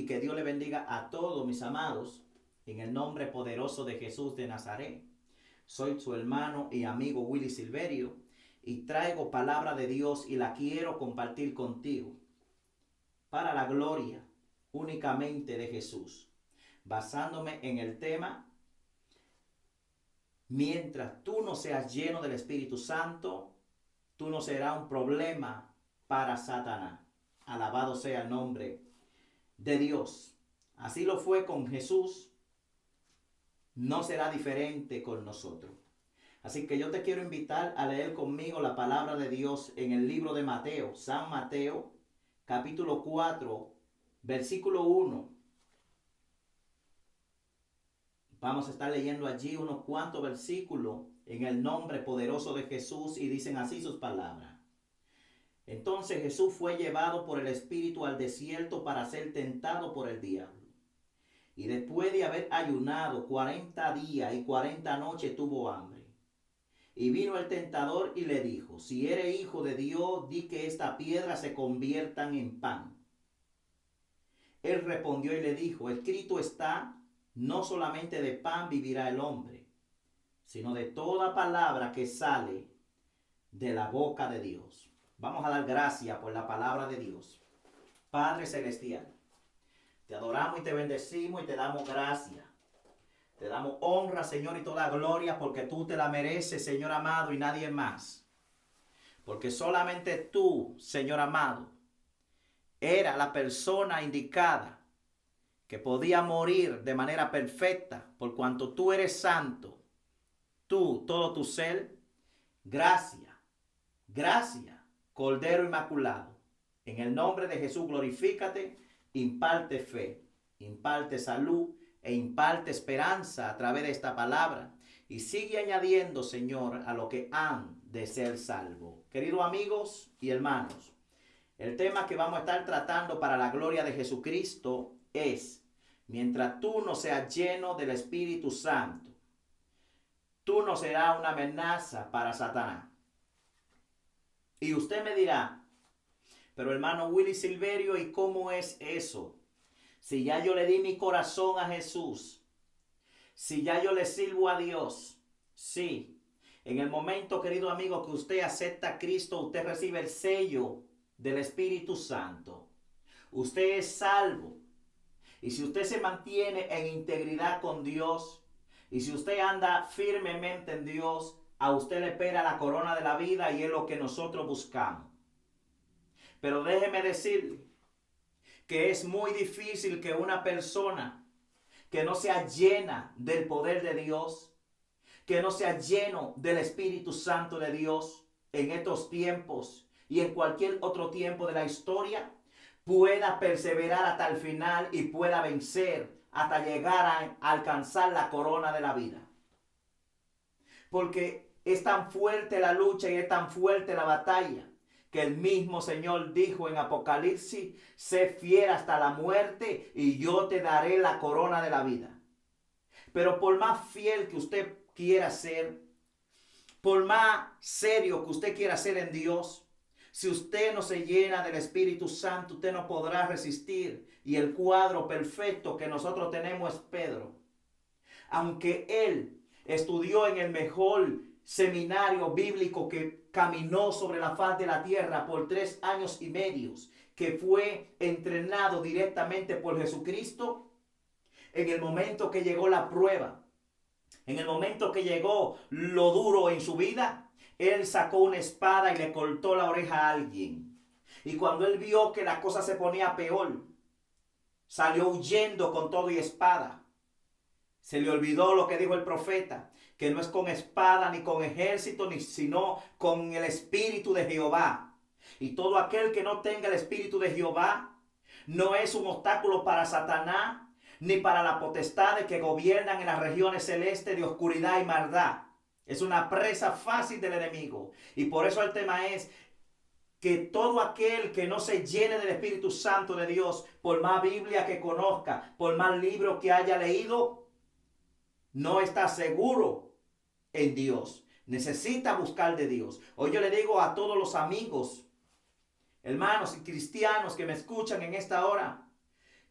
y que Dios le bendiga a todos mis amados en el nombre poderoso de Jesús de Nazaret. Soy su hermano y amigo Willy Silverio y traigo palabra de Dios y la quiero compartir contigo para la gloria únicamente de Jesús, basándome en el tema: mientras tú no seas lleno del Espíritu Santo, tú no serás un problema para Satanás. Alabado sea el nombre de Dios. Así lo fue con Jesús, no será diferente con nosotros. Así que yo te quiero invitar a leer conmigo la palabra de Dios en el libro de Mateo, San Mateo, capítulo 4, versículo 1. Vamos a estar leyendo allí unos cuantos versículos en el nombre poderoso de Jesús y dicen así sus palabras. Entonces Jesús fue llevado por el Espíritu al desierto para ser tentado por el diablo. Y después de haber ayunado 40 días y 40 noches tuvo hambre. Y vino el tentador y le dijo: si eres hijo de Dios, di que estas piedras se conviertan en pan. Él respondió y le dijo: escrito está, no solamente de pan vivirá el hombre, sino de toda palabra que sale de la boca de Dios. Vamos a dar gracias por la palabra de Dios. Padre Celestial, te adoramos y te bendecimos y te damos gracias. Te damos honra, Señor, y toda gloria porque tú te la mereces, Señor amado, y nadie más. Porque solamente tú, Señor amado, era la persona indicada que podía morir de manera perfecta, por cuanto tú eres santo. Tú, todo tu ser, gracias, gracias, Cordero Inmaculado. En el nombre de Jesús glorifícate, imparte fe, imparte salud e imparte esperanza a través de esta palabra. Y sigue añadiendo, Señor, a lo que han de ser salvos. Queridos amigos y hermanos, el tema que vamos a estar tratando para la gloria de Jesucristo es: mientras tú no seas lleno del Espíritu Santo, tú no serás una amenaza para Satanás. Y usted me dirá: pero hermano Willy Silverio, ¿y cómo es eso? Si ya yo le di mi corazón a Jesús, si ya yo le sirvo a Dios, sí. En el momento, querido amigo, que usted acepta a Cristo, usted recibe el sello del Espíritu Santo. Usted es salvo. Y si usted se mantiene en integridad con Dios, y si usted anda firmemente en Dios, a usted le espera la corona de la vida y es lo que nosotros buscamos. Pero déjeme decirle que es muy difícil que una persona que no sea llena del poder de Dios, que no sea lleno del Espíritu Santo de Dios en estos tiempos y en cualquier otro tiempo de la historia, pueda perseverar hasta el final y pueda vencer hasta llegar a alcanzar la corona de la vida. Porque es tan fuerte la lucha y es tan fuerte la batalla que el mismo Señor dijo en Apocalipsis: sé fiel hasta la muerte y yo te daré la corona de la vida. Pero por más fiel que usted quiera ser, por más serio que usted quiera ser en Dios, si usted no se llena del Espíritu Santo, usted no podrá resistir. Y el cuadro perfecto que nosotros tenemos es Pedro. Aunque él estudió en el mejor seminario bíblico que caminó sobre la faz de la tierra por 3 años y medio, que fue entrenado directamente por Jesucristo, en el momento que llegó la prueba, en el momento que llegó lo duro en su vida, él sacó una espada y le cortó la oreja a alguien. Y cuando él vio que la cosa se ponía peor, salió huyendo con todo y espada. Se le olvidó lo que dijo el profeta, que no es con espada ni con ejército, sino con el Espíritu de Jehová. Y todo aquel que no tenga el Espíritu de Jehová no es un obstáculo para Satanás, ni para las potestades que gobiernan en las regiones celestes de oscuridad y maldad. Es una presa fácil del enemigo. Y por eso el tema es que todo aquel que no se llene del Espíritu Santo de Dios, por más Biblia que conozca, por más libros que haya leído, no está seguro en Dios. Necesita buscar de Dios. Hoy yo le digo a todos los amigos, hermanos y cristianos que me escuchan en esta hora,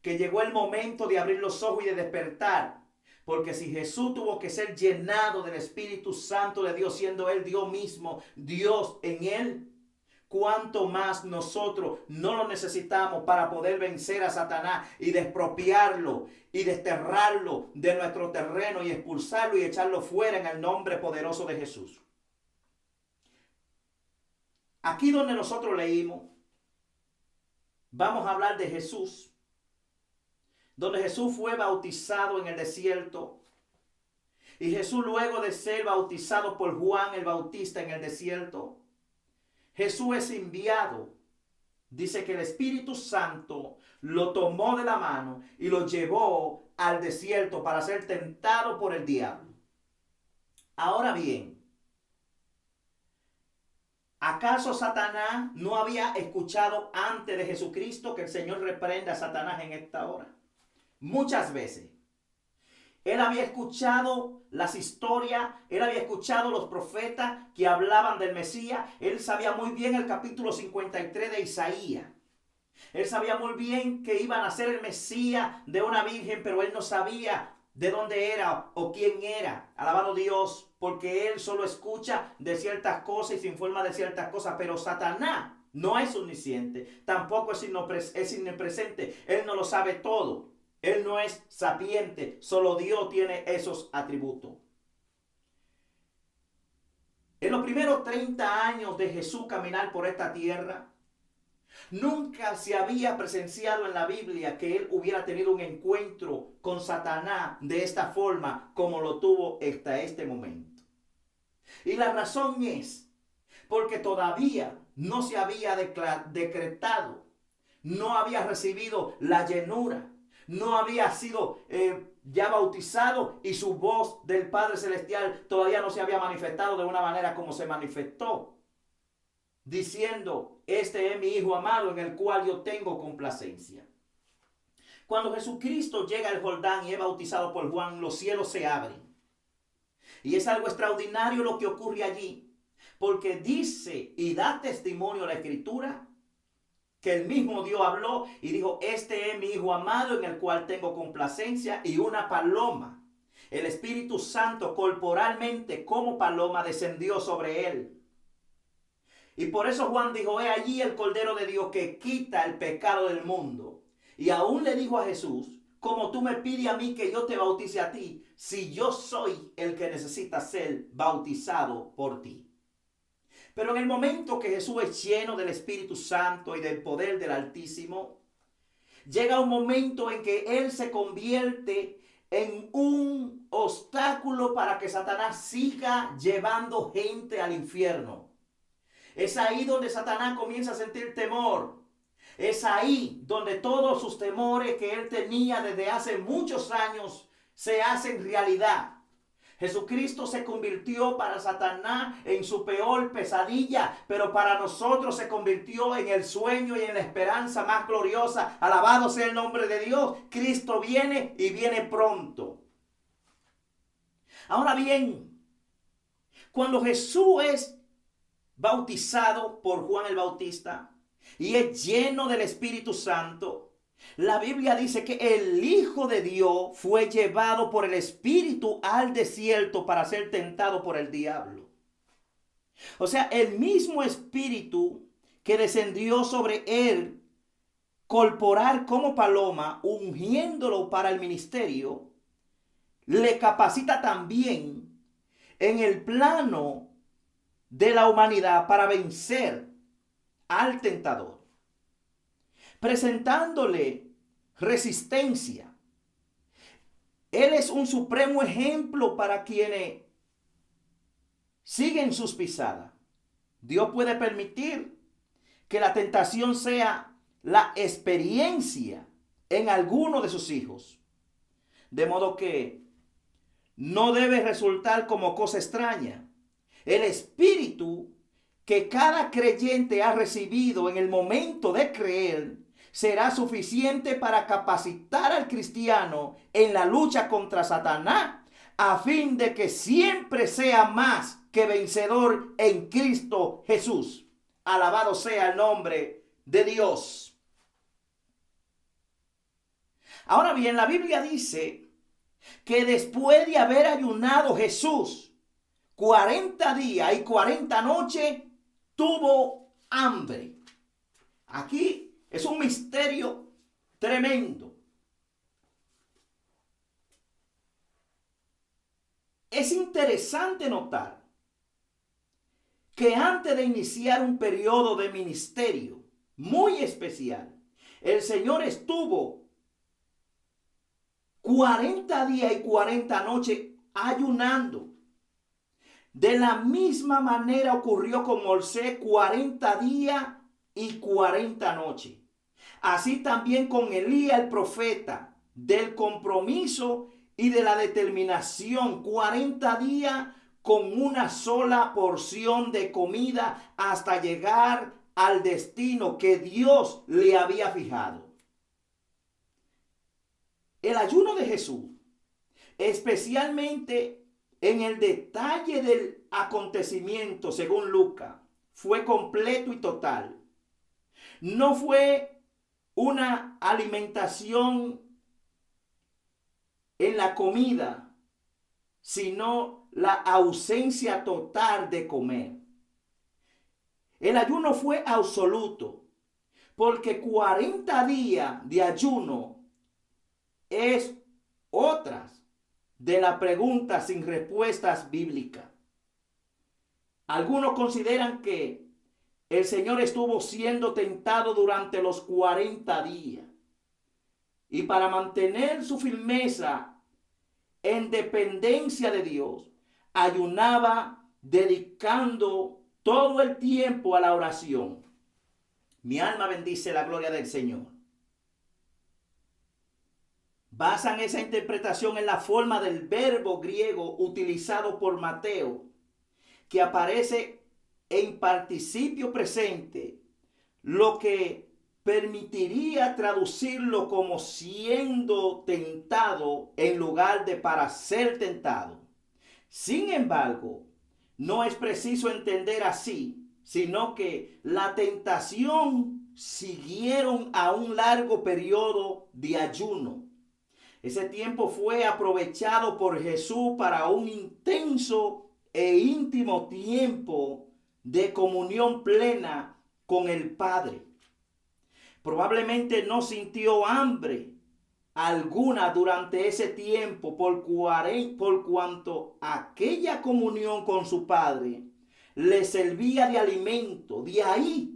que llegó el momento de abrir los ojos y de despertar. Porque si Jesús tuvo que ser llenado del Espíritu Santo de Dios, siendo Él Dios mismo, Dios en Él, cuánto más nosotros no lo necesitamos para poder vencer a Satanás y despropiarlo y desterrarlo de nuestro terreno y expulsarlo y echarlo fuera en el nombre poderoso de Jesús. Aquí donde nosotros leímos, vamos a hablar de Jesús, donde Jesús fue bautizado en el desierto. Y Jesús, luego de ser bautizado por Juan el Bautista en el desierto, Jesús es enviado. Dice que el Espíritu Santo lo tomó de la mano y lo llevó al desierto para ser tentado por el diablo. Ahora bien, ¿acaso Satanás no había escuchado antes de Jesucristo que el Señor reprenda a Satanás en esta hora? Muchas veces. Él había escuchado las historias, él había escuchado los profetas que hablaban del Mesías. Él sabía muy bien el capítulo 53 de Isaías. Él sabía muy bien que iban a ser el Mesías de una virgen, pero él no sabía de dónde era o quién era. Alabado Dios, porque él solo escucha de ciertas cosas y se informa de ciertas cosas. Pero Satanás no es omnisciente, tampoco es omnipresente. Él no lo sabe todo. Él no es sapiente, solo Dios tiene esos atributos. En los primeros 30 años de Jesús caminar por esta tierra, nunca se había presenciado en la Biblia que él hubiera tenido un encuentro con Satanás de esta forma como lo tuvo hasta este momento. Y la razón es porque todavía no se había decretado, no había recibido la llenura, no había sido ya bautizado y su voz del Padre Celestial todavía no se había manifestado de una manera como se manifestó, diciendo: este es mi Hijo amado en el cual yo tengo complacencia. Cuando Jesucristo llega al Jordán y es bautizado por Juan, los cielos se abren. Y es algo extraordinario lo que ocurre allí, porque dice y da testimonio la Escritura que el mismo Dios habló y dijo: este es mi Hijo amado en el cual tengo complacencia. Y una paloma, el Espíritu Santo corporalmente como paloma, descendió sobre él. Y por eso Juan dijo: he allí el Cordero de Dios que quita el pecado del mundo. Y aún le dijo a Jesús: como tú me pides a mí que yo te bautice a ti, si yo soy el que necesita ser bautizado por ti. Pero en el momento que Jesús es lleno del Espíritu Santo y del poder del Altísimo, llega un momento en que Él se convierte en un obstáculo para que Satanás siga llevando gente al infierno. Es ahí donde Satanás comienza a sentir temor. Es ahí donde todos sus temores que él tenía desde hace muchos años se hacen realidad. Jesucristo se convirtió para Satanás en su peor pesadilla, pero para nosotros se convirtió en el sueño y en la esperanza más gloriosa. Alabado sea el nombre de Dios. Cristo viene y viene pronto. Ahora bien, cuando Jesús es bautizado por Juan el Bautista y es lleno del Espíritu Santo, la Biblia dice que el Hijo de Dios fue llevado por el Espíritu al desierto para ser tentado por el diablo. O sea, el mismo Espíritu que descendió sobre él, corporal como paloma, ungiéndolo para el ministerio, le capacita también en el plano de la humanidad para vencer al tentador, presentándole resistencia. Él es un supremo ejemplo para quienes siguen sus pisadas. Dios puede permitir que la tentación sea la experiencia en alguno de sus hijos, de modo que no debe resultar como cosa extraña. El Espíritu que cada creyente ha recibido en el momento de creer será suficiente para capacitar al cristiano en la lucha contra Satanás, a fin de que siempre sea más que vencedor en Cristo Jesús. Alabado sea el nombre de Dios. Ahora bien, la Biblia dice que después de haber ayunado Jesús 40 días y 40 noches, tuvo hambre. Aquí es un misterio tremendo. Es interesante notar que antes de iniciar un periodo de ministerio muy especial, el Señor estuvo 40 días y 40 noches ayunando. De la misma manera ocurrió con Moisés 40 días y 40 noches. Así también con Elías el profeta, del compromiso y de la determinación, 40 días con una sola porción de comida hasta llegar al destino que Dios le había fijado. El ayuno de Jesús, especialmente en el detalle del acontecimiento, según Lucas, fue completo y total. No fue una alimentación en la comida, sino la ausencia total de comer. El ayuno fue absoluto, porque 40 días de ayuno es otras de las preguntas sin respuestas bíblicas. Algunos consideran que el Señor estuvo siendo tentado durante los 40 días. Y para mantener su firmeza en dependencia de Dios, ayunaba dedicando todo el tiempo a la oración. Mi alma bendice la gloria del Señor. Basan esa interpretación en la forma del verbo griego utilizado por Mateo, que aparece en participio presente, lo que permitiría traducirlo como siendo tentado en lugar de para ser tentado. Sin embargo, no es preciso entender así, sino que la tentación siguieron a un largo periodo de ayuno. Ese tiempo fue aprovechado por Jesús para un intenso e íntimo tiempo de comunión plena con el Padre. Probablemente no sintió hambre alguna durante ese tiempo por cuanto aquella comunión con su Padre le servía de alimento. De ahí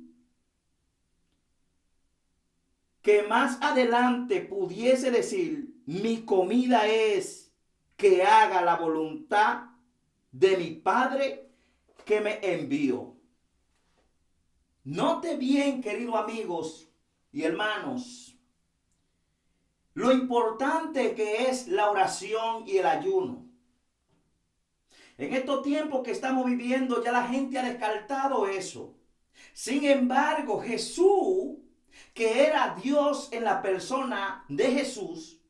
que más adelante pudiese decir: mi comida es que haga la voluntad de mi Padre que me envió. Note bien, queridos amigos y hermanos, lo importante que es la oración y el ayuno. En estos tiempos que estamos viviendo, ya la gente ha descartado eso. Sin embargo, Jesús, que era Dios en la persona de Jesús,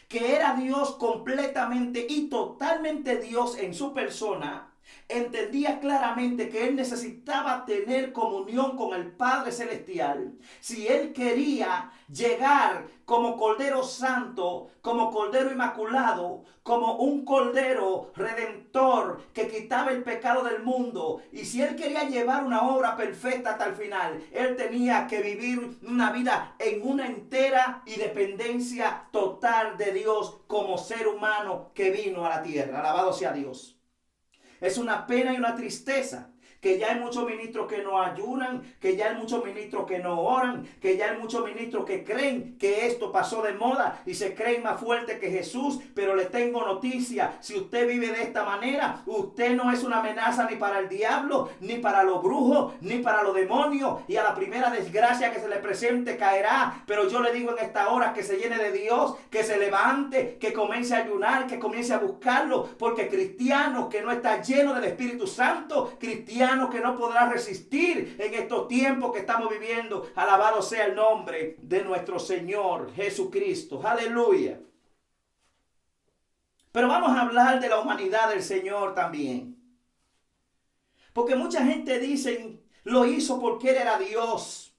que era Dios completamente y totalmente Dios en su persona, entendía claramente que él necesitaba tener comunión con el Padre Celestial si él quería llegar como Cordero Santo, como Cordero Inmaculado, como un Cordero Redentor que quitaba el pecado del mundo. Y si él quería llevar una obra perfecta hasta el final, él tenía que vivir una vida en una entera y dependencia total de Dios como ser humano que vino a la tierra. Alabado sea Dios. Es una pena y una tristeza que ya hay muchos ministros que no ayunan, que ya hay muchos ministros que no oran, que ya hay muchos ministros que creen que esto pasó de moda y se creen más fuerte que Jesús. Pero le tengo noticia: si usted vive de esta manera, usted no es una amenaza ni para el diablo, ni para los brujos, ni para los demonios, y a la primera desgracia que se le presente caerá. Pero yo le digo en esta hora que se llene de Dios, que se levante, que comience a ayunar, que comience a buscarlo, porque cristianos que no están llenos del Espíritu Santo, cristianos que no podrá resistir en estos tiempos que estamos viviendo. Alabado sea el nombre de nuestro Señor Jesucristo. Aleluya. Pero vamos a hablar de la humanidad del Señor también. Porque mucha gente dice: lo hizo porque Él era Dios.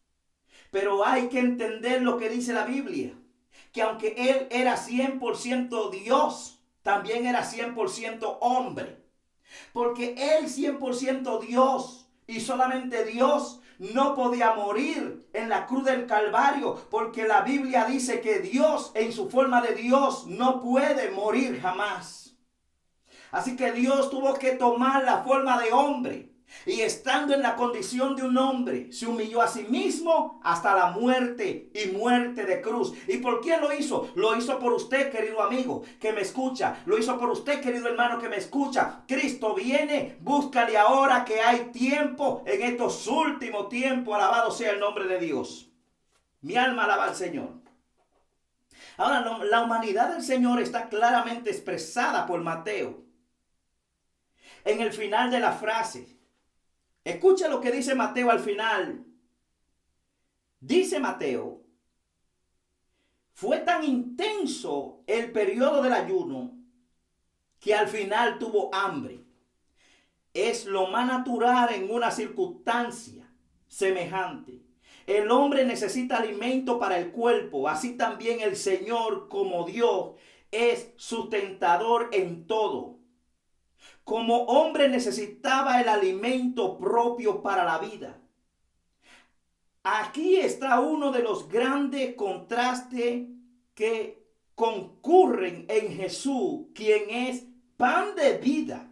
Pero hay que entender lo que dice la Biblia. que aunque él era 100% Dios, también era 100% hombre. Porque él 100% Dios y solamente Dios no podía morir en la cruz del Calvario, porque la Biblia dice que Dios en su forma de Dios no puede morir jamás. Así que Dios tuvo que tomar la forma de hombre y estando en la condición de un hombre, se humilló a sí mismo hasta la muerte y muerte de cruz. ¿Y por quién lo hizo? Lo hizo por usted, querido amigo, que me escucha. Lo hizo por usted, querido hermano, que me escucha. Cristo viene, búscale ahora que hay tiempo en estos últimos tiempos. Alabado sea el nombre de Dios. Mi alma alaba al Señor. Ahora, la humanidad del Señor está claramente expresada por Mateo en el final de la frase. Escucha lo que dice Mateo al final. Dice Mateo, fue tan intenso el periodo del ayuno que al final tuvo hambre. Es lo más natural en una circunstancia semejante. El hombre necesita alimento para el cuerpo, así también el Señor como Dios es sustentador en todo. Como hombre necesitaba el alimento propio para la vida. Aquí está uno de los grandes contrastes que concurren en Jesús, quien es pan de vida,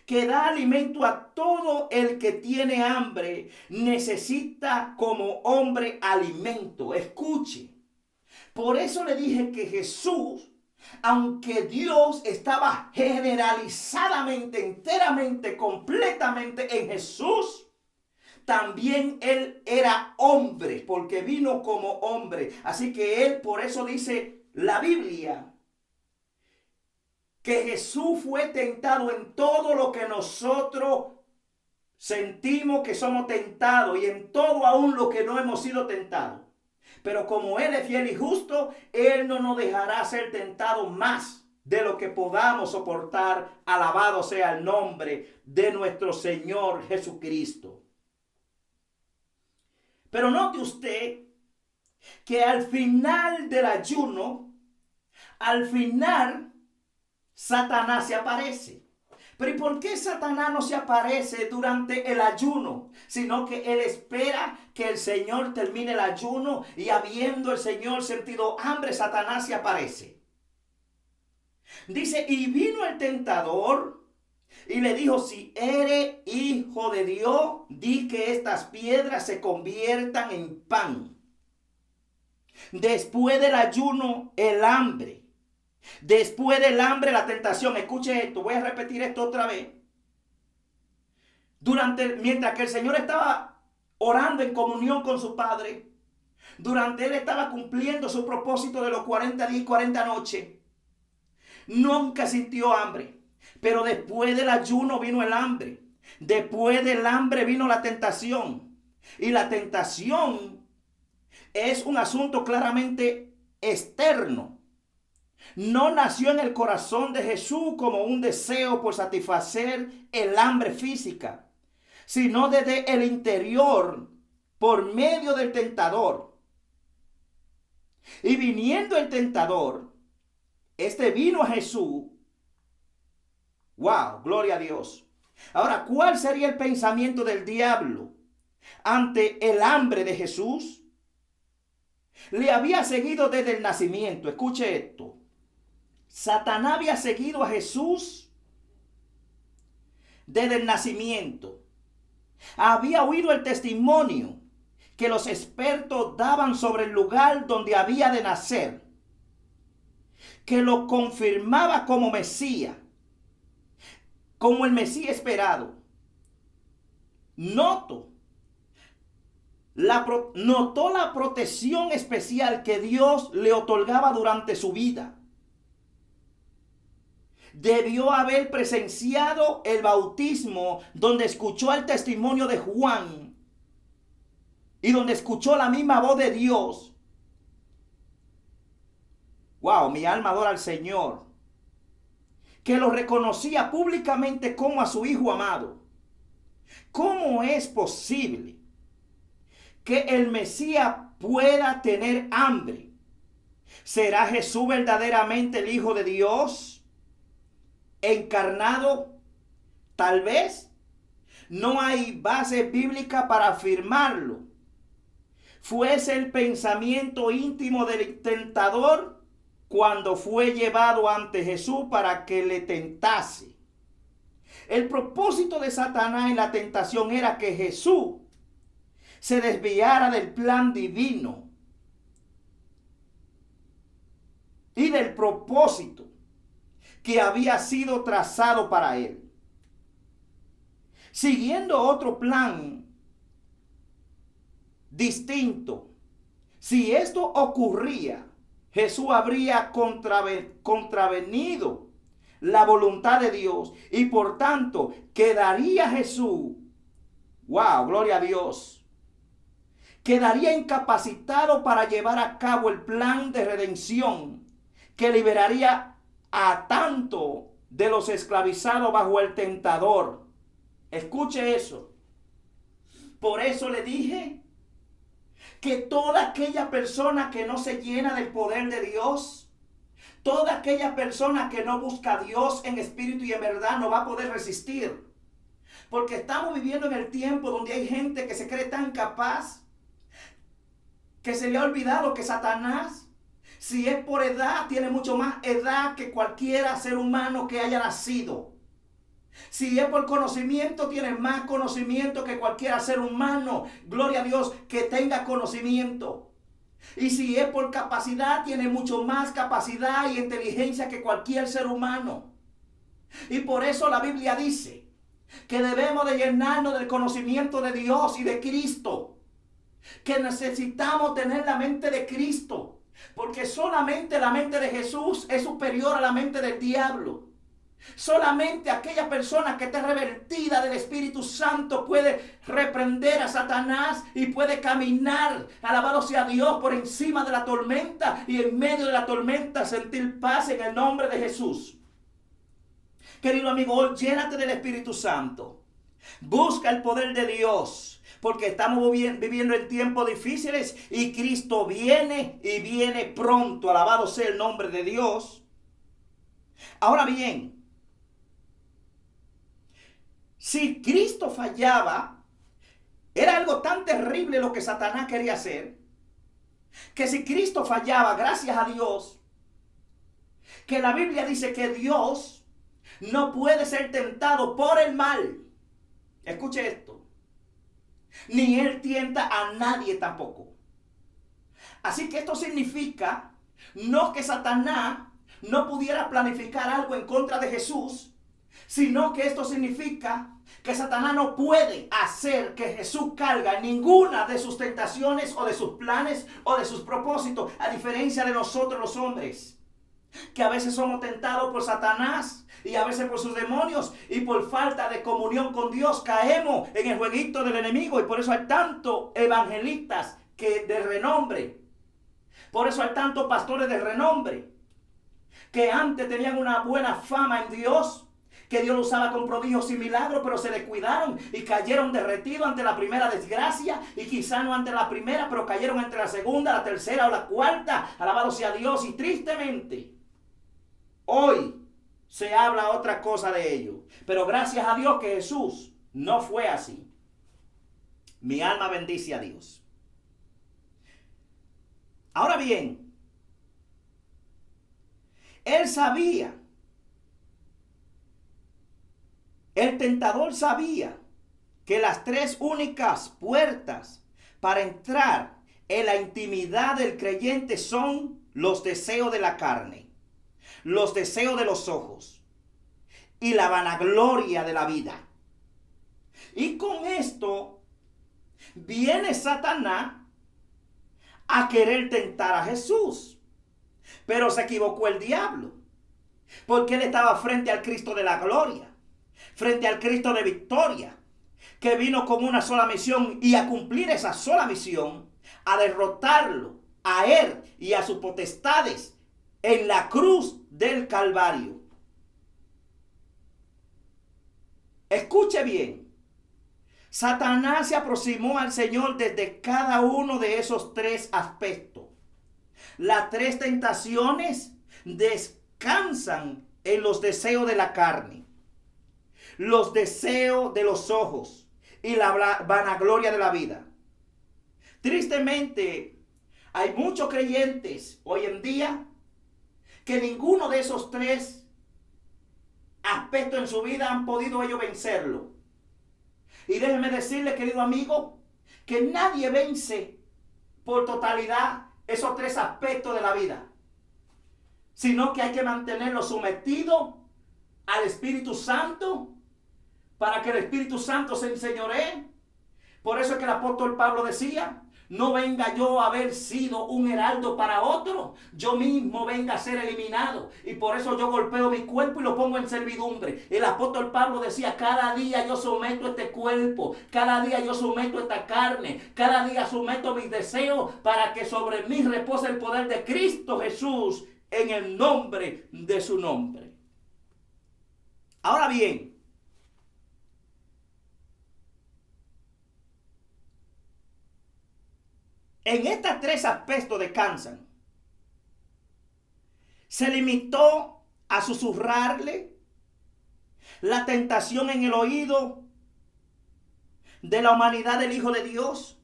que da alimento a todo el que tiene hambre, necesita como hombre alimento. Escuche, por eso le dije que Jesús, aunque Dios estaba generalizadamente, enteramente, completamente en Jesús, también él era hombre, porque vino como hombre. Así que él, por eso dice la Biblia, que Jesús fue tentado en todo lo que nosotros sentimos que somos tentados y en todo aún lo que no hemos sido tentados. Pero como Él es fiel y justo, Él no nos dejará ser tentados más de lo que podamos soportar. Alabado sea el nombre de nuestro Señor Jesucristo. Pero note usted que al final del ayuno, al final, Satanás se aparece. Pero ¿y por qué Satanás no se aparece durante el ayuno? Sino que él espera que el Señor termine el ayuno y habiendo el Señor sentido hambre, Satanás se aparece. Dice, y vino el tentador y le dijo, si eres hijo de Dios, di que estas piedras se conviertan en pan. Después del ayuno, el hambre. Después del hambre, la tentación. Escuche esto, voy a repetir esto otra vez. Mientras que el Señor estaba orando en comunión con su Padre, durante él estaba cumpliendo su propósito de los 40 días y 40 noches, nunca sintió hambre. Pero después del ayuno vino el hambre. Después del hambre vino la tentación. Y la tentación es un asunto claramente externo. No nació en el corazón de Jesús como un deseo por satisfacer el hambre física, sino desde el interior por medio del tentador. Y viniendo el tentador, este vino a Jesús. ¡Wow! Gloria a Dios. Ahora, ¿cuál sería el pensamiento del diablo ante el hambre de Jesús? Le había seguido desde el nacimiento. Escuche esto. Satanás había seguido a Jesús desde el nacimiento. Había oído el testimonio que los expertos daban sobre el lugar donde había de nacer, que lo confirmaba como Mesías, como el Mesías esperado. Notó la protección especial que Dios le otorgaba durante su vida. Debió haber presenciado el bautismo donde escuchó el testimonio de Juan y donde escuchó la misma voz de Dios. Wow, mi alma adora al Señor, que lo reconocía públicamente como a su Hijo amado. ¿Cómo es posible que el Mesías pueda tener hambre ¿Será Jesús verdaderamente el Hijo de Dios? ¿Encarnado? Tal vez. No hay base bíblica para afirmarlo. Fuese el pensamiento íntimo del tentador cuando fue llevado ante Jesús para que le tentase. El propósito de Satanás en la tentación era que Jesús se desviara del plan divino y del propósito que había sido trazado para él. Siguiendo otro plan distinto, si esto ocurría, Jesús habría contravenido la voluntad de Dios y por tanto quedaría Jesús, wow, gloria a Dios, quedaría incapacitado para llevar a cabo el plan de redención que liberaría a tanto de los esclavizados bajo el tentador. Escuche eso. Por eso le dije que toda aquella persona que no se llena del poder de Dios, toda aquella persona que no busca a Dios en espíritu y en verdad no va a poder resistir. Porque estamos viviendo en el tiempo donde hay gente que se cree tan capaz que se le ha olvidado que Satanás, si es por edad, tiene mucho más edad que cualquier ser humano que haya nacido. Si es por conocimiento, tiene más conocimiento que cualquier ser humano. Gloria a Dios que tenga conocimiento. Y si es por capacidad, tiene mucho más capacidad y inteligencia que cualquier ser humano. Y por eso la Biblia dice que debemos de llenarnos del conocimiento de Dios y de Cristo. Que necesitamos tener la mente de Cristo. Porque solamente la mente de Jesús es superior a la mente del diablo. Solamente aquella persona que está revertida del Espíritu Santo puede reprender a Satanás y puede caminar, alabado sea Dios, por encima de la tormenta y en medio de la tormenta sentir paz en el nombre de Jesús. Querido amigo, hoy llénate del Espíritu Santo. Busca el poder de Dios, porque estamos viviendo en tiempos difíciles y Cristo viene y viene pronto. Alabado sea el nombre de Dios. Ahora bien, si Cristo fallaba, era algo tan terrible lo que Satanás quería hacer, que si Cristo fallaba, gracias a Dios, que la Biblia dice que Dios no puede ser tentado por el mal. Escuche esto. Ni Él tienta a nadie tampoco. Así que esto significa no que Satanás no pudiera planificar algo en contra de Jesús, sino que esto significa que Satanás no puede hacer que Jesús caiga en ninguna de sus tentaciones o de sus planes o de sus propósitos, a diferencia de nosotros los hombres, que a veces somos tentados por Satanás y a veces por sus demonios y por falta de comunión con Dios caemos en el jueguito del enemigo y por eso hay tantos evangelistas de renombre, por eso hay tantos pastores de renombre que antes tenían una buena fama en Dios, que Dios lo usaba con prodigios y milagros, pero se descuidaron y cayeron derretidos ante la primera desgracia, y quizá no ante la primera, pero cayeron entre la segunda, la tercera o la cuarta. Alabado sea Dios. Y tristemente hoy se habla otra cosa de ello, pero gracias a Dios que Jesús no fue así. Mi alma bendice a Dios. Ahora bien, Él sabía, el tentador sabía que las tres únicas puertas para entrar en la intimidad del creyente son los deseos de la carne, los deseos de los ojos y la vanagloria de la vida. Y con esto viene Satanás a querer tentar a Jesús. Pero se equivocó el diablo, porque él estaba frente al Cristo de la gloria, frente al Cristo de victoria, que vino con una sola misión y a cumplir esa sola misión, a derrotarlo, a él y a sus potestades en la cruz del Calvario. Escuche bien, Satanás se aproximó al Señor desde cada uno de esos tres aspectos. Las tres tentaciones descansan en los deseos de la carne, los deseos de los ojos y la vanagloria de la vida. Tristemente, hay muchos creyentes hoy en día que ninguno de esos tres aspectos en su vida han podido ellos vencerlo. Y déjeme decirle, querido amigo, que nadie vence por totalidad esos tres aspectos de la vida, sino que hay que mantenerlo sometido al Espíritu Santo para que el Espíritu Santo se enseñoree. Por eso es que el apóstol Pablo decía: no venga yo a haber sido un heraldo para otro, yo mismo venga a ser eliminado. Y por eso yo golpeo mi cuerpo y lo pongo en servidumbre. El apóstol Pablo decía: cada día yo someto este cuerpo, cada día yo someto esta carne, cada día someto mis deseos para que sobre mí repose el poder de Cristo Jesús en el nombre de su nombre. Ahora bien, en estos tres aspectos descansan. Se limitó a susurrarle la tentación en el oído de la humanidad del Hijo de Dios.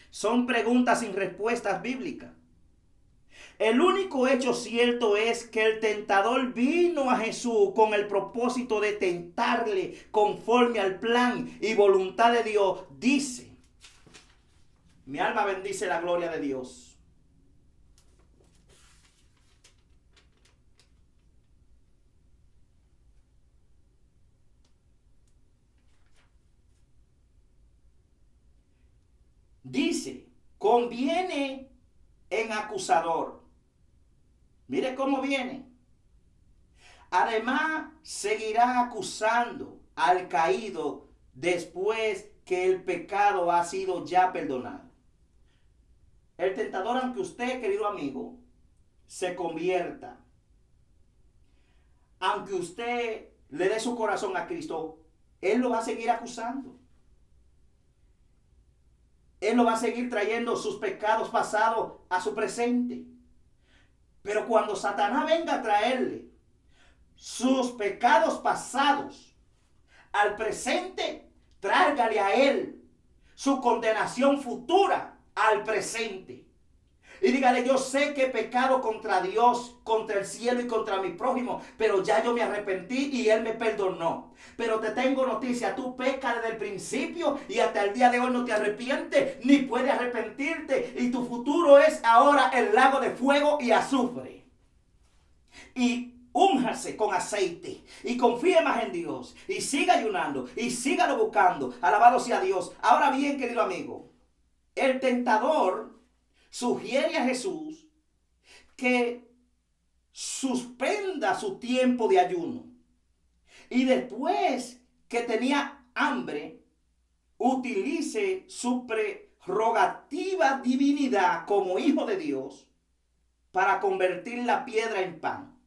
Son preguntas sin respuestas bíblicas. El único hecho cierto es que el tentador vino a Jesús con el propósito de tentarle conforme al plan y voluntad de Dios. Dice: mi alma bendice la gloria de Dios. Dice: conviene en acusador. Mire cómo viene. Además, seguirá acusando al caído después que el pecado ha sido ya perdonado. El tentador, aunque usted, querido amigo, se convierta, aunque usted le dé su corazón a Cristo, Él lo va a seguir acusando. Él lo va a seguir trayendo sus pecados pasados a su presente. Pero cuando Satanás venga a traerle sus pecados pasados al presente, tráigale a él su condenación futura al presente. Y dígale: yo sé que he pecado contra Dios, contra el cielo y contra mi prójimo, pero ya yo me arrepentí y Él me perdonó. Pero te tengo noticia: tú pecas desde el principio y hasta el día de hoy no te arrepientes, ni puedes arrepentirte. Y tu futuro es ahora el lago de fuego y azufre. Y únjase con aceite y confíe más en Dios y siga ayunando y sígalo buscando. Alabado sea Dios. Ahora bien, querido amigo, el tentador sugiere a Jesús que suspenda su tiempo de ayuno y después que tenía hambre, utilice su prerrogativa divinidad como hijo de Dios para convertir la piedra en pan.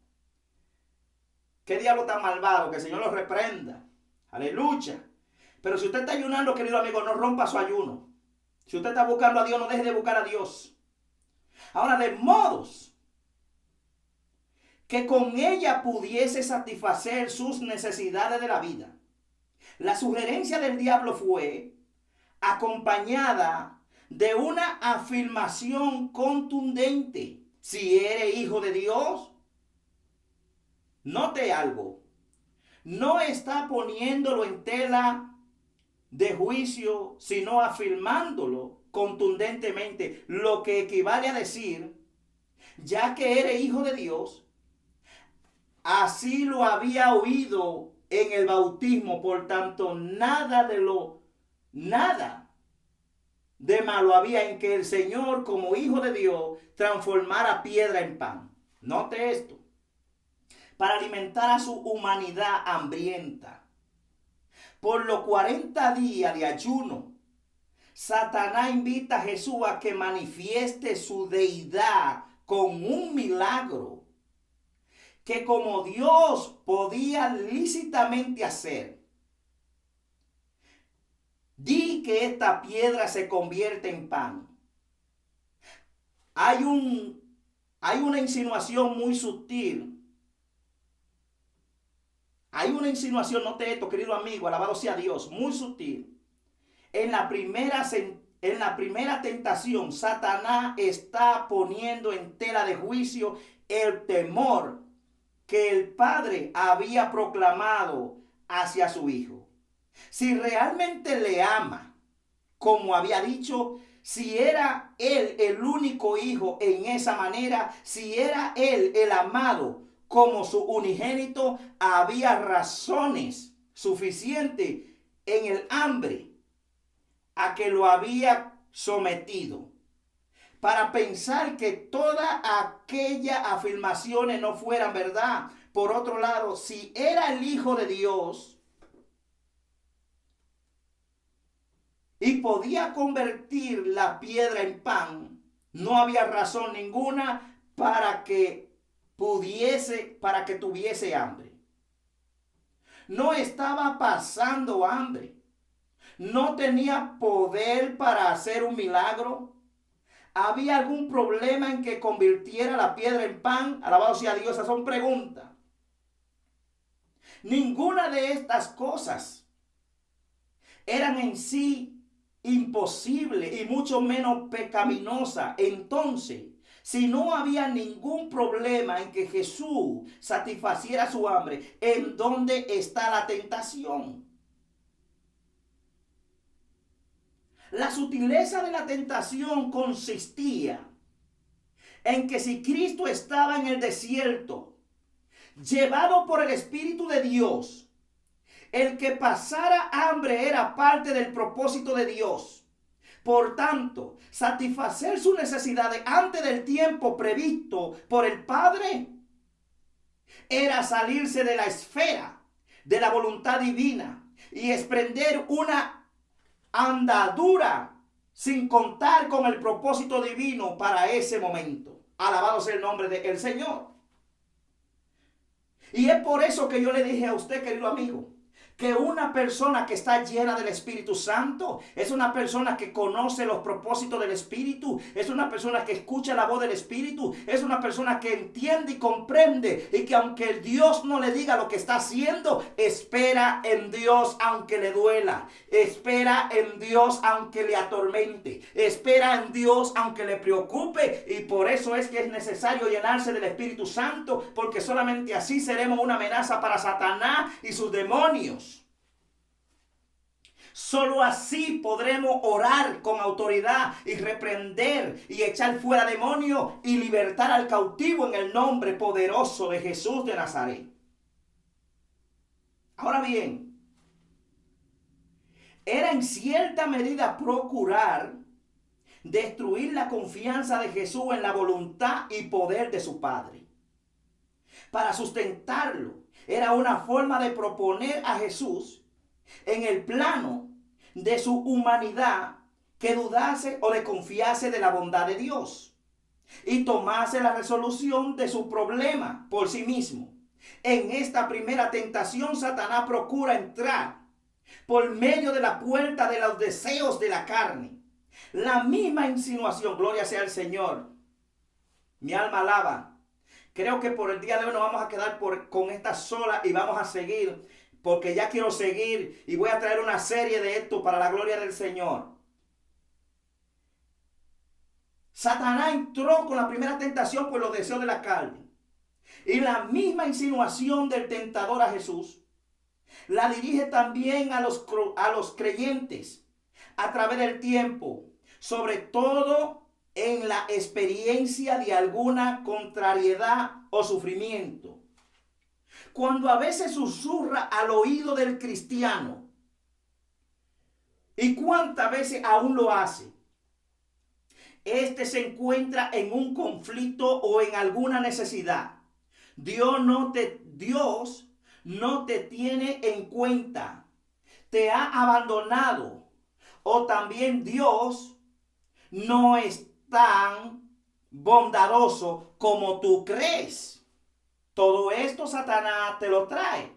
¿Qué diablo tan malvado? Que el Señor lo reprenda. Aleluya. Pero si usted está ayunando, querido amigo, no rompa su ayuno. Si usted está buscando a Dios, no deje de buscar a Dios. Ahora, de modos que con ella pudiese satisfacer sus necesidades de la vida. La sugerencia del diablo fue acompañada de una afirmación contundente: si eres hijo de Dios. Note algo: no está poniéndolo en tela de juicio, sino afirmándolo contundentemente, lo que equivale a decir: ya que eres hijo de Dios, así lo había oído en el bautismo, por tanto nada de malo había en que el Señor, como hijo de Dios, transformara piedra en pan. Note esto: para alimentar a su humanidad hambrienta. Por los 40 días de ayuno, Satanás invita a Jesús a que manifieste su deidad con un milagro que como Dios podía lícitamente hacer. Di que esta piedra se convierte en pan. Hay un hay una insinuación muy sutil. Hay una insinuación, note esto, querido amigo, alabado sea Dios, muy sutil. En la primera tentación, Satanás está poniendo en tela de juicio el temor que el Padre había proclamado hacia su Hijo. Si realmente le ama, como había dicho, si era él el único hijo en esa manera, si era él el amado como su unigénito, había razones suficientes en el hambre a que lo había sometido para pensar que todas aquellas afirmaciones no fueran verdad. Por otro lado, si era el Hijo de Dios y podía convertir la piedra en pan, no había razón ninguna para que tuviese hambre. No estaba pasando hambre. No tenía poder para hacer un milagro. ¿Había algún problema en que convirtiera la piedra en pan? Alabado sea Dios, esas son preguntas. Ninguna de estas cosas eran en sí imposible y mucho menos pecaminosa. Entonces, si no había ningún problema en que Jesús satisfaciera su hambre, ¿en dónde está la tentación? La sutileza de la tentación consistía en que si Cristo estaba en el desierto, llevado por el Espíritu de Dios, el que pasara hambre era parte del propósito de Dios. Por tanto, satisfacer sus necesidades antes del tiempo previsto por el Padre era salirse de la esfera de la voluntad divina y emprender una andadura sin contar con el propósito divino para ese momento. Alabado sea el nombre del Señor. Y es por eso que yo le dije a usted, querido amigo, que una persona que está llena del Espíritu Santo es una persona que conoce los propósitos del Espíritu, es una persona que escucha la voz del Espíritu, es una persona que entiende y comprende y que aunque Dios no le diga lo que está haciendo, espera en Dios aunque le duela, espera en Dios aunque le atormente, espera en Dios aunque le preocupe. Y por eso es que es necesario llenarse del Espíritu Santo, porque solamente así seremos una amenaza para Satanás y sus demonios. Solo así podremos orar con autoridad y reprender y echar fuera demonios y libertar al cautivo en el nombre poderoso de Jesús de Nazaret. Ahora bien, era en cierta medida procurar destruir la confianza de Jesús en la voluntad y poder de su Padre. Para sustentarlo, era una forma de proponer a Jesús en el plano de su humanidad que dudase o desconfiase de la bondad de Dios y tomase la resolución de su problema por sí mismo. En esta primera tentación, Satanás procura entrar por medio de la puerta de los deseos de la carne. La misma insinuación, gloria sea al Señor. Mi alma alaba. Creo que por el día de hoy nos vamos a quedar con esta sola y vamos a seguir, porque ya quiero seguir y voy a traer una serie de esto para la gloria del Señor. Satanás entró con la primera tentación por los deseos de la carne. Y la misma insinuación del tentador a Jesús la dirige también a los creyentes a través del tiempo, sobre todo en la experiencia de alguna contrariedad o sufrimiento. Cuando a veces susurra al oído del cristiano, y cuántas veces aún lo hace, este se encuentra en un conflicto o en alguna necesidad. Dios no te tiene en cuenta, te ha abandonado, o también Dios no es tan bondadoso como tú crees. Todo esto Satanás te lo trae.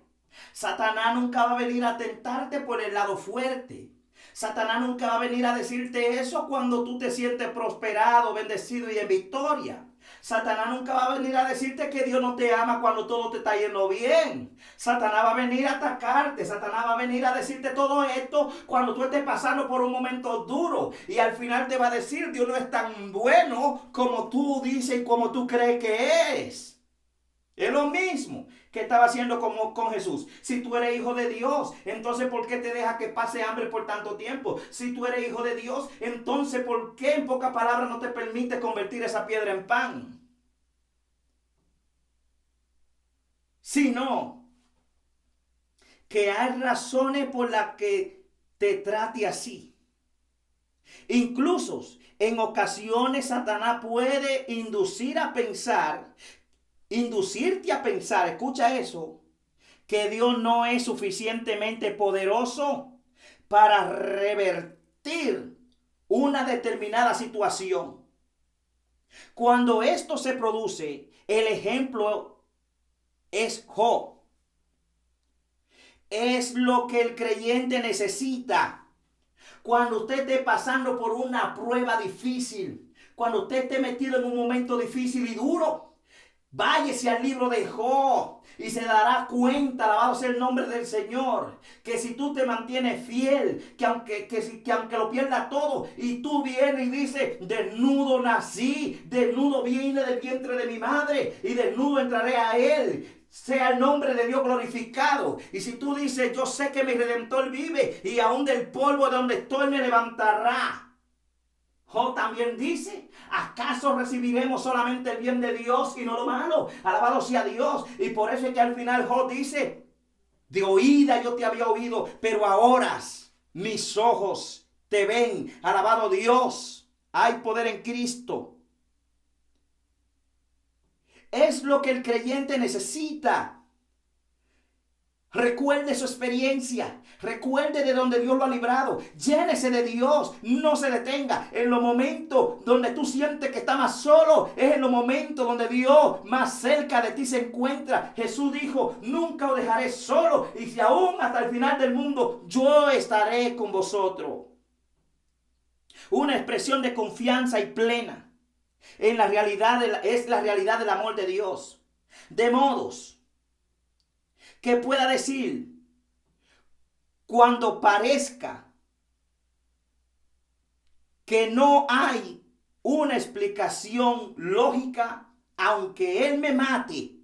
Satanás nunca va a venir a tentarte por el lado fuerte. Satanás nunca va a venir a decirte eso cuando tú te sientes prosperado, bendecido y en victoria. Satanás nunca va a venir a decirte que Dios no te ama cuando todo te está yendo bien. Satanás va a venir a atacarte. Satanás va a venir a decirte todo esto cuando tú estés pasando por un momento duro. Y al final te va a decir, Dios no es tan bueno como tú dices y como tú crees que es. Es lo mismo que estaba haciendo con Jesús. Si tú eres hijo de Dios, entonces ¿por qué te deja que pase hambre por tanto tiempo? Si tú eres hijo de Dios, entonces ¿por qué en pocas palabras no te permite convertir esa piedra en pan? Sino que hay razones por las que te trate así. Incluso en ocasiones Satanás puede inducirte a pensar, escucha eso, que Dios no es suficientemente poderoso para revertir una determinada situación. Cuando esto se produce, el ejemplo es Job. Es lo que el creyente necesita. Cuando usted esté pasando por una prueba difícil, cuando usted esté metido en un momento difícil y duro, váyase al libro de Job y se dará cuenta, alabado sea el nombre del Señor, que si tú te mantienes fiel, que aunque lo pierdas todo, y tú vienes y dices, desnudo nací, desnudo vine del vientre de mi madre, y desnudo entraré a él. Sea el nombre de Dios glorificado. Y si tú dices, yo sé que mi Redentor vive, y aún del polvo de donde estoy me levantará. Job también dice, ¿acaso recibiremos solamente el bien de Dios y no lo malo? Alabado sea Dios. Y por eso es que al final Job dice, de oída yo te había oído, pero ahora mis ojos te ven. Alabado Dios. Hay poder en Cristo. Es lo que el creyente necesita. Recuerde su experiencia. Recuerde de donde Dios lo ha librado. Llénese de Dios. No se detenga. En los momentos donde tú sientes que estás más solo, es en los momentos donde Dios más cerca de ti se encuentra. Jesús dijo, nunca os dejaré solo. Y si aún hasta el final del mundo, yo estaré con vosotros. Una expresión de confianza y plena. Es la realidad del amor de Dios. De modos que pueda decir, cuando parezca que no hay una explicación lógica, aunque Él me mate,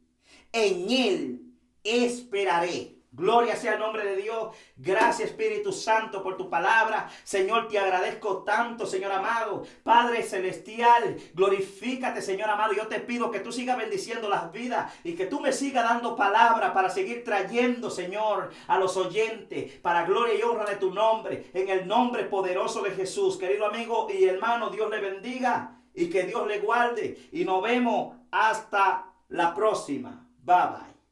en Él esperaré. Gloria sea el nombre de Dios. Gracias, Espíritu Santo, por tu palabra. Señor, te agradezco tanto, Señor amado. Padre celestial, glorifícate, Señor amado. Yo te pido que tú sigas bendiciendo las vidas y que tú me sigas dando palabra para seguir trayendo, Señor, a los oyentes, para gloria y honra de tu nombre, en el nombre poderoso de Jesús. Querido amigo y hermano, Dios le bendiga y que Dios le guarde. Y nos vemos hasta la próxima. Bye bye.